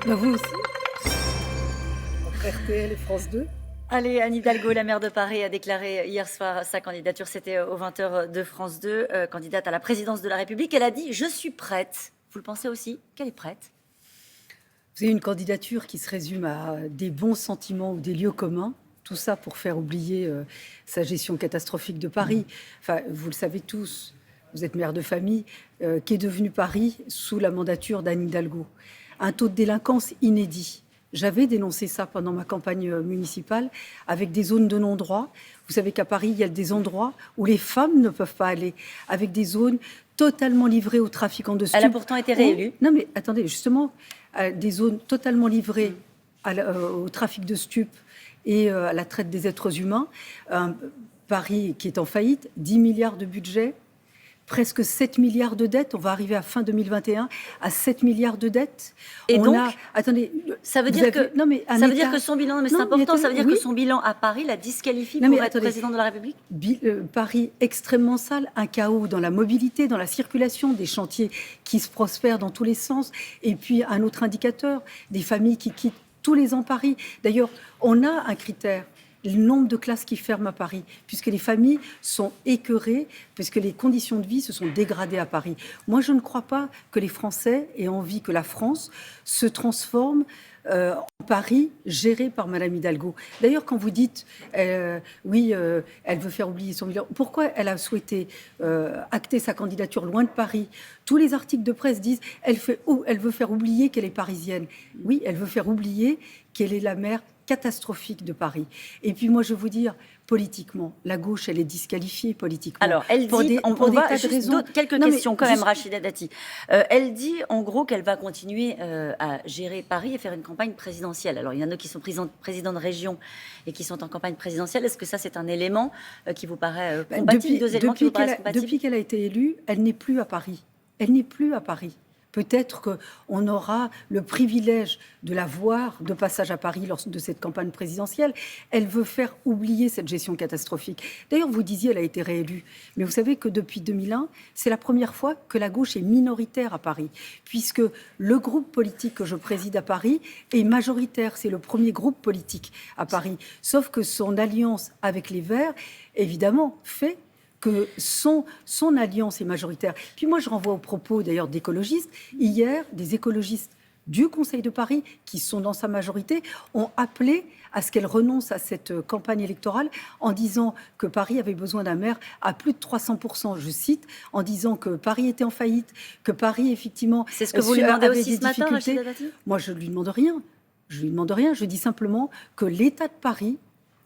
Bah, vous aussi, entre RTL et France 2. Allez, Anne Hidalgo, la maire de Paris, a déclaré hier soir sa candidature. C'était aux 20h de France 2, candidate à la présidence de la République. Elle a dit « Je suis prête ». Vous le pensez aussi qu'elle est prête? Vous avez une candidature qui se résume à des bons sentiments ou des lieux communs. Tout ça pour faire oublier sa gestion catastrophique de Paris. Enfin, vous le savez tous, vous êtes maire de famille, qu'est devenu Paris sous la mandature d'Anne Hidalgo. Un taux de délinquance inédit. J'avais dénoncé ça pendant ma campagne municipale avec des zones de non-droit. Vous savez qu'à Paris, il y a des endroits où les femmes ne peuvent pas aller, avec des zones totalement livrées aux trafiquants de stupes. Elle a pourtant été réélue. Non mais attendez, justement, des zones totalement livrées au trafic de stupes et à la traite des êtres humains. Paris qui est en faillite, 10 milliards de budget, presque 7 milliards de dettes. On va arriver à fin 2021 à 7 milliards de dettes. Et donc, attendez, ça veut dire que son bilan, mais c'est important, ça veut dire que son bilan à Paris la disqualifie pour être président de la République. Paris extrêmement sale, un chaos dans la mobilité, dans la circulation, des chantiers qui se prospèrent dans tous les sens. Et puis un autre indicateur, des familles qui quittent tous les ans Paris. D'ailleurs, on a un critère. Le nombre de classes qui ferment à Paris, puisque les familles sont écœurées, puisque les conditions de vie se sont dégradées à Paris. Moi, je ne crois pas que les Français aient envie que la France se transforme en Paris géré par Madame Hidalgo. D'ailleurs, quand vous dites, elle veut faire oublier son bilan, pourquoi elle a souhaité acter sa candidature loin de Paris? Tous les articles de presse disent, elle veut faire oublier qu'elle est parisienne. Oui, elle veut faire oublier qu'elle est la maire catastrophique de Paris. Et puis moi, je veux vous dire, politiquement, la gauche, elle est disqualifiée politiquement. Alors, elle dit, on va juste quelques questions quand même, Rachida Dati. Elle dit, en gros, qu'elle va continuer à gérer Paris et faire une campagne présidentielle. Alors, il y en a qui sont présidents de région et qui sont en campagne présidentielle. Est-ce que ça, c'est un élément qui vous paraît compatible? Depuis qu'elle a été élue, elle n'est plus à Paris. Elle n'est plus à Paris. Peut-être qu'on aura le privilège de la voir de passage à Paris lors de cette campagne présidentielle. Elle veut faire oublier cette gestion catastrophique. D'ailleurs, vous disiez qu'elle a été réélue. Mais vous savez que depuis 2001, c'est la première fois que la gauche est minoritaire à Paris. Puisque le groupe politique que je préside à Paris est majoritaire. C'est le premier groupe politique à Paris. Sauf que son alliance avec les Verts, évidemment, fait que son alliance est majoritaire. Puis moi, je renvoie aux propos d'ailleurs d'écologistes. Hier, des écologistes du Conseil de Paris, qui sont dans sa majorité, ont appelé à ce qu'elle renonce à cette campagne électorale en disant que Paris avait besoin d'un maire à plus de 300%, je cite, en disant que Paris était en faillite, que Paris, effectivement, c'est ce que vous lui demandez aussi ce matin, Rachida Dati. Moi, je ne lui demande rien. Je dis simplement que l'État de Paris,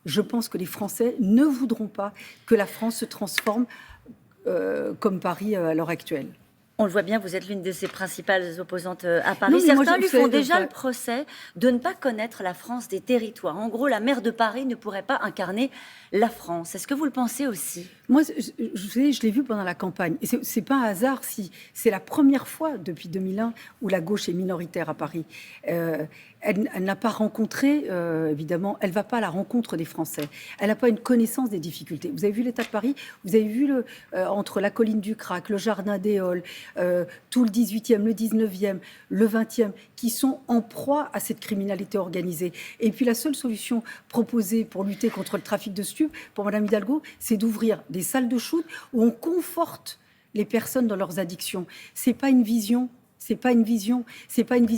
je pense que les Français ne voudront pas que la France se transforme comme Paris à l'heure actuelle. On le voit bien, vous êtes l'une de ses principales opposantes à Paris. Certains lui font déjà le procès de ne pas connaître la France des territoires. En gros, la maire de Paris ne pourrait pas incarner la France. Est-ce que vous le pensez aussi? Moi, je l'ai vu pendant la campagne. Et c'est pas un hasard si c'est la première fois depuis 2001 où la gauche est minoritaire à Paris. Elle n'a pas rencontré, évidemment, elle ne va pas à la rencontre des Français. Elle n'a pas une connaissance des difficultés. Vous avez vu l'état de Paris, vous avez vu entre la colline du Crac, le jardin des Halles, tout le 18e, le 19e, le 20e, qui sont en proie à cette criminalité organisée. Et puis la seule solution proposée pour lutter contre le trafic de stupes, pour Madame Hidalgo, c'est d'ouvrir des salles de shoot où on conforte les personnes dans leurs addictions. C'est pas une vision. C'est pas une vision.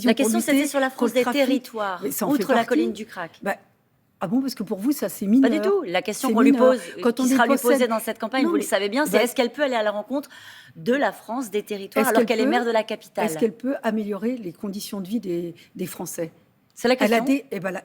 La question, c'était sur la France des territoires, outre la colline du Crac. Ah bon, parce que pour vous, ça, c'est mineur. Pas du tout. La question qu'on lui pose, qui sera lui posée dans cette campagne, vous le savez bien, c'est est-ce qu'elle peut aller à la rencontre de la France des territoires alors qu'elle est maire de la capitale? Est-ce qu'elle peut améliorer les conditions de vie des Français? C'est la question.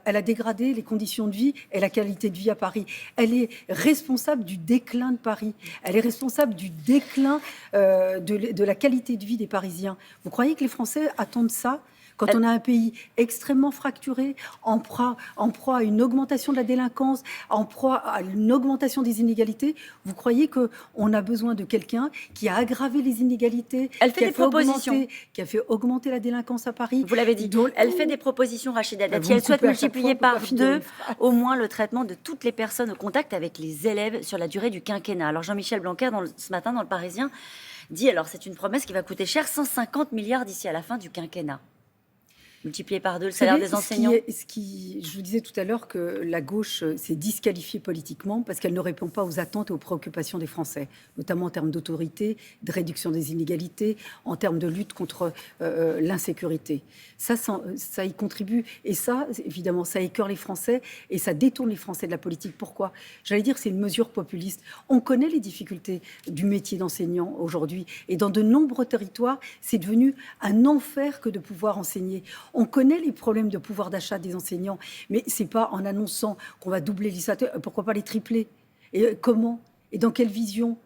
Elle a dégradé les conditions de vie et la qualité de vie à Paris. Elle est responsable du déclin de Paris. Elle est responsable du déclin de la qualité de vie des Parisiens. Vous croyez que les Français attendent ça? Quand on a un pays extrêmement fracturé, en proie à une augmentation de la délinquance, en proie à une augmentation des inégalités, vous croyez qu'on a besoin de quelqu'un qui a aggravé les inégalités, elle fait des propositions, qui a fait augmenter la délinquance à Paris? Vous l'avez dit. Elle fait des propositions, Rachida Dati. Elle souhaite multiplier par 2 au moins le traitement de toutes les personnes au contact avec les élèves sur la durée du quinquennat. Alors Jean-Michel Blanquer, ce matin dans Le Parisien, dit, alors c'est une promesse qui va coûter cher, 150 milliards d'ici à la fin du quinquennat. multiplier par 2 le salaire des enseignants. Je vous disais tout à l'heure que la gauche s'est disqualifiée politiquement parce qu'elle ne répond pas aux attentes et aux préoccupations des Français, notamment en termes d'autorité, de réduction des inégalités, en termes de lutte contre l'insécurité. Ça y contribue. Et ça, évidemment, ça écœure les Français et ça détourne les Français de la politique. Pourquoi ? J'allais dire, c'est une mesure populiste. On connaît les difficultés du métier d'enseignant aujourd'hui. Et dans de nombreux territoires, c'est devenu un enfer que de pouvoir enseigner. On connaît les problèmes de pouvoir d'achat des enseignants, mais ce n'est pas en annonçant qu'on va doubler les salaires, pourquoi pas les tripler ? Et comment ? Et dans quelle vision ?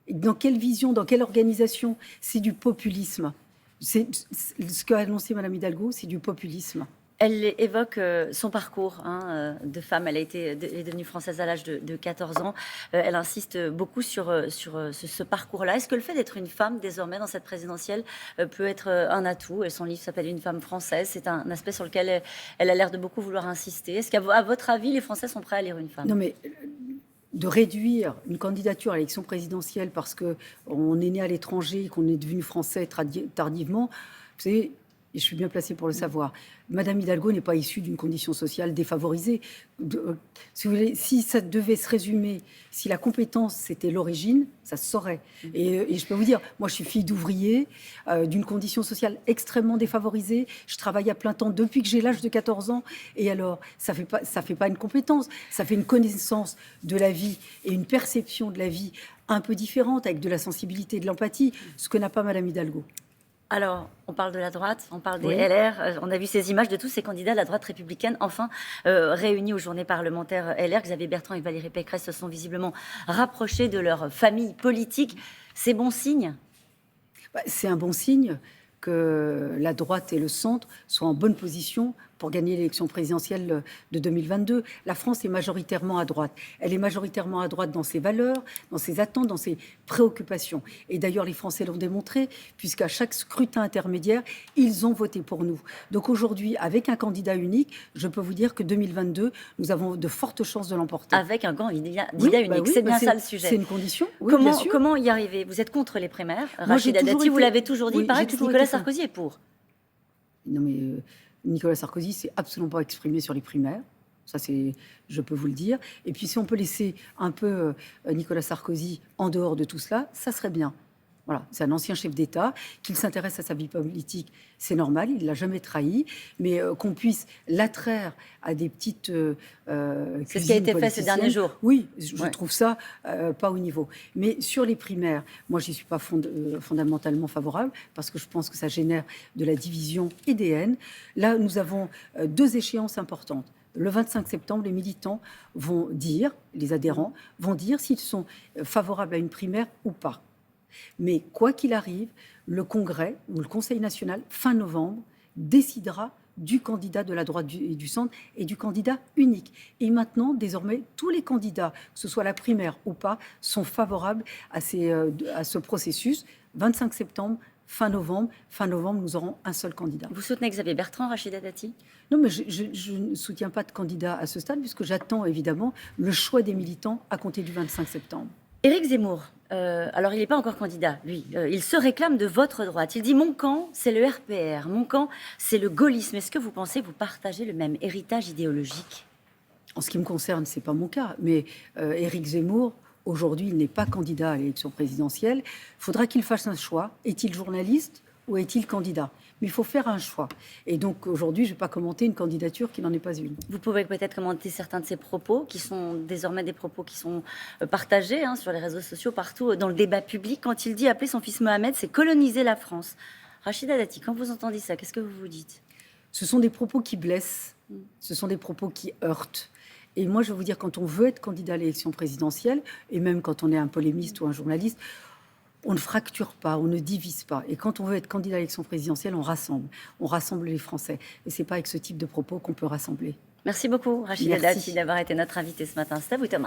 Dans quelle organisation ? C'est du populisme. Ce qu'a annoncé Mme Hidalgo, c'est du populisme. Elle évoque son parcours de femme. Elle est devenue française à l'âge de 14 ans. Elle insiste beaucoup sur ce parcours-là. Est-ce que le fait d'être une femme, désormais, dans cette présidentielle, peut être un atout ? Son livre s'appelle « Une femme française ». C'est un aspect sur lequel elle a l'air de beaucoup vouloir insister. Est-ce qu'à votre avis, les Français sont prêts à lire une femme ? Non, mais de réduire une candidature à l'élection présidentielle parce qu'on est né à l'étranger et qu'on est devenu français tardivement, vous savez, et je suis bien placée pour le savoir, Madame Hidalgo n'est pas issue d'une condition sociale défavorisée. Si vous voulez, si ça devait se résumer, si la compétence c'était l'origine, ça se saurait. Et je peux vous dire, moi je suis fille d'ouvrier, d'une condition sociale extrêmement défavorisée. Je travaille à plein temps depuis que j'ai l'âge de 14 ans. Et alors, ça fait pas une compétence, ça fait une connaissance de la vie et une perception de la vie un peu différente, avec de la sensibilité et de l'empathie, ce que n'a pas Madame Hidalgo. Alors, on parle de la droite, on parle des LR. On a vu ces images de tous ces candidats de la droite républicaine, enfin réunis aux journées parlementaires LR. Xavier Bertrand et Valérie Pécresse se sont visiblement rapprochés de leur famille politique. C'est bon signe ? C'est un bon signe que la droite et le centre soient en bonne position pour gagner l'élection présidentielle de 2022. La France est majoritairement à droite. Elle est majoritairement à droite dans ses valeurs, dans ses attentes, dans ses préoccupations. Et d'ailleurs, les Français l'ont démontré, puisqu'à chaque scrutin intermédiaire, ils ont voté pour nous. Donc aujourd'hui, avec un candidat unique, je peux vous dire que 2022, nous avons de fortes chances de l'emporter. Avec un candidat unique, c'est bien ça le sujet. C'est une condition. Oui, comment y arriver ? Vous êtes contre les primaires. Rachida Dati, vous l'avez toujours dit, il paraît que Nicolas Sarkozy est pour. Non mais... Nicolas Sarkozy s'est absolument pas exprimé sur les primaires. Ça, je peux vous le dire. Et puis, si on peut laisser un peu Nicolas Sarkozy en dehors de tout cela, ça serait bien. Voilà, c'est un ancien chef d'État. Qu'il s'intéresse à sa vie politique, c'est normal, il ne l'a jamais trahi. Mais qu'on puisse l'attraire à des petites c'est ce qui a été fait ces derniers jours. Oui, je trouve ça pas au niveau. Mais sur les primaires, moi, je n'y suis pas fondamentalement favorable parce que je pense que ça génère de la division et des haines. Là, nous avons 2 échéances importantes. Le 25 septembre, les militants vont dire, les adhérents vont dire s'ils sont favorables à une primaire ou pas. Mais quoi qu'il arrive, le Congrès ou le Conseil national, fin novembre, décidera du candidat de la droite et du centre et du candidat unique. Et maintenant, désormais, tous les candidats, que ce soit la primaire ou pas, sont favorables à ce processus. 25 septembre, fin novembre, nous aurons un seul candidat. Vous soutenez Xavier Bertrand, Rachida Dati ? Non, mais je ne soutiens pas de candidat à ce stade, puisque j'attends évidemment le choix des militants à compter du 25 septembre. Éric Zemmour, alors il n'est pas encore candidat, lui. Il se réclame de votre droite. Il dit « Mon camp, c'est le RPR. Mon camp, c'est le gaullisme. » Est-ce que vous pensez vous partagez le même héritage idéologique ? En ce qui me concerne, ce n'est pas mon cas. Mais Éric Zemmour, aujourd'hui, il n'est pas candidat à l'élection présidentielle. Il faudra qu'il fasse un choix. Est-il journaliste ou est-il candidat ? Mais il faut faire un choix. Et donc aujourd'hui, je ne vais pas commenter une candidature qui n'en est pas une. Vous pouvez peut-être commenter certains de ses propos, qui sont désormais des propos qui sont partagés sur les réseaux sociaux, partout dans le débat public. Quand il dit appeler son fils Mohamed, c'est coloniser la France. Rachida Dati, quand vous entendez ça, qu'est-ce que vous vous dites ? Ce sont des propos qui blessent, ce sont des propos qui heurtent. Et moi, je vais vous dire, quand on veut être candidat à l'élection présidentielle, et même quand on est un polémiste ou un journaliste, on ne fracture pas, on ne divise pas. Et quand on veut être candidat à l'élection présidentielle, on rassemble les Français. Et ce n'est pas avec ce type de propos qu'on peut rassembler. Merci beaucoup, Rachida Dati, d'avoir été notre invitée ce matin. C'est à vous, Thomas.